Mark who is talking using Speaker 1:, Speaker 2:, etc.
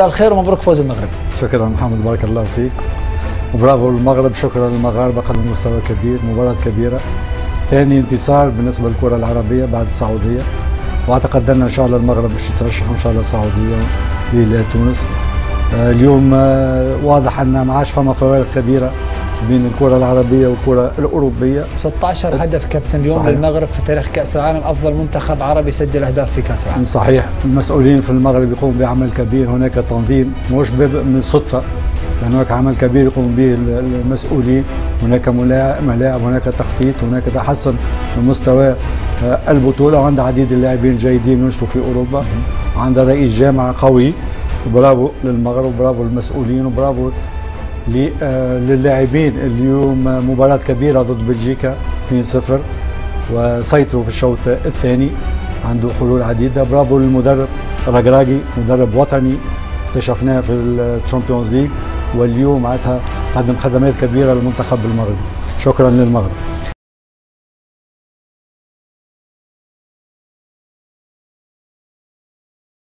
Speaker 1: مساء الخير ومبروك فوز المغرب.
Speaker 2: شكرا محمد، بارك الله فيك وبرافو للمغرب. شكرا للمغاربه، قدموا مستوى كبير، مباراه كبيره، ثاني انتصار بالنسبه للكره العربيه بعد السعوديه، واعتقد ان شاء الله المغرب باش يترشح ان شاء الله السعوديه لهلال تونس. اليوم واضح ان ما عادش فما فوارق كبيره بين الكره العربيه والكره الاوروبيه.
Speaker 1: 16 هدف كابتن اليوم
Speaker 2: صحيح.
Speaker 1: للمغرب في تاريخ كاس العالم، افضل منتخب عربي سجل اهداف في كاس العالم.
Speaker 2: صحيح، المسؤولين في المغرب يقوموا بعمل كبير، هناك تنظيم مش من صدفه، لأن هناك عمل كبير يقوم به المسؤولين، هناك ملاعب، هناك تخطيط، هناك تحسن من مستوى البطوله، وعند عديد اللاعبين جيدين ينشطوا في اوروبا، وعند رئيس جامعه قوي. وبرافو للمغرب وبرافو للمسؤولين وبرافو للاعبين. اليوم مباراه كبيره ضد بلجيكا 2-0 وسيطروا في الشوط الثاني، عنده حلول عديده. برافو للمدرب رجراجي، مدرب وطني اكتشفناه في الشامبيونز ليج، واليوم معناتها قدم خدمات كبيره للمنتخب المغربي. شكرا للمغرب.